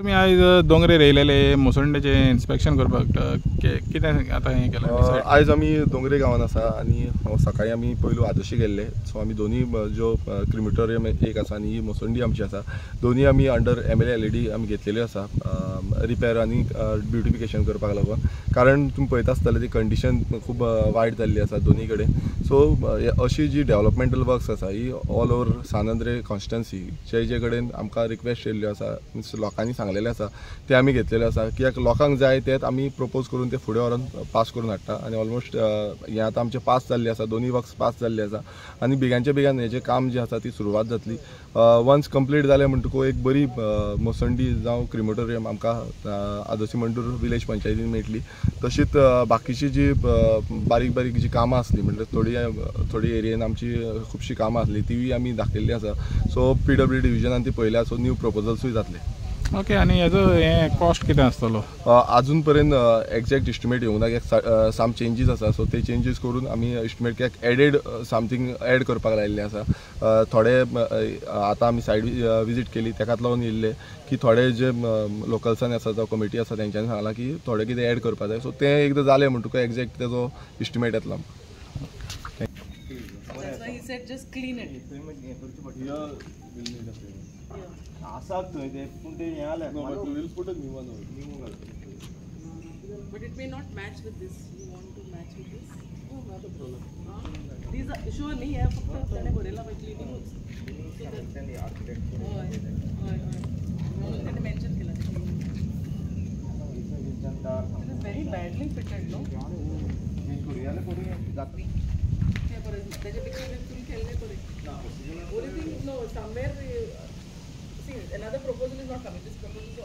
तुम्ही आज दोंगरे येयलेले मुसंडेचे इन्स्पेक्शन करपाक कितें आतां हें केलां? आयज आमी दोंगरे गांवांत आसा आनी सकाळीं आमी पयलू आदोशी गेल्ले. सो आमी दोनी ज्यो क्रिमिटोरियम एक आसा आनी ही मुसंडी आमची आसा, दोनी आमी अंडर MLA LED आमी घेतलेल्यो आसा रिपेर आनी ब्युटिफिकेशन करपाक लागून. कारण तुमी पळयता आसतले ती कंडिशन खूब वायट जाल्ली आसा दोनी कडेन. सो अशी जी डेव्हलपमेंटल वर्क्स आसा ही ऑल ओवर सानंद्रे कॉन्स्टिट्युएन्सी जे कडेन आमकां रिक्वेस्ट केल्ल्यो आसा, मीन्स लोकांनी सांगलेले आसा ते आमी घेतलेले आसा. कित्याक लोकांक जाय तेच आमी प्रपोज करून ते फुडें व्हरून पास करून हाडटा आनी ऑलमोस्ट हें आतां आमचें पास जाल्लें आसा, दोनी वर्क्स पास जाल्ले आसा आनी बेगांच्या बेगान हेजें काम जें आसा ती सुरवात जातली. वन्स कंप्लीट जालें म्हणटकूच एक बरी मुसंडी जावं क्रिमिटोरियम आमकां आदोशी मंडूर विलेज पंचायतीन मेळटली. तशीच बाकीची जी बारीक बारीक जी कामां आसली म्हणजे थोडी एरियेन आमची खुबशीं कामां आसली तीय आमी दाखयल्ली आसा. सो PWD डिव्हिजनान ती पळयल्या, सो न्यू प्रपोजल्सूय जातले. ओके. आनी हेजो हें कॉस्ट कितें आसतलो? अजून पर्यंत एक्झॅक्ट इस्टिमेट येवंक ना, कित्याक साम चेंजीस आसा. सो ते चेंजीस करून आमी इस्टिमेट कित्याक एडेड समथींग एड करपाक लायिल्लें आसा. थोडे आतां आमी सायड विजीट केली तेकाच लागून येयल्ले की थोडे जे लोकल्सांनी आसा जावं कमिटी आसा तेंच्यांनी सांगलां की थोडे कितें एड करपाक जाय. सो तें एकदां जालें म्हणटकूच एक्झॅक्ट तेजो इस्टिमेट येतलो आमकां. But it may not match with this. You want to match with this? No, not a problem. These are sure नहीं है, फक्त त्याने भरेला पाहिजे cleaning. त्याने architect. त्याने mention केला. It is very badly fitted, no? त्याच्यापेक्षा तुम्ही खेळले पडे. Only thing, no, somewhere. See, another proposal is not coming. This proposal is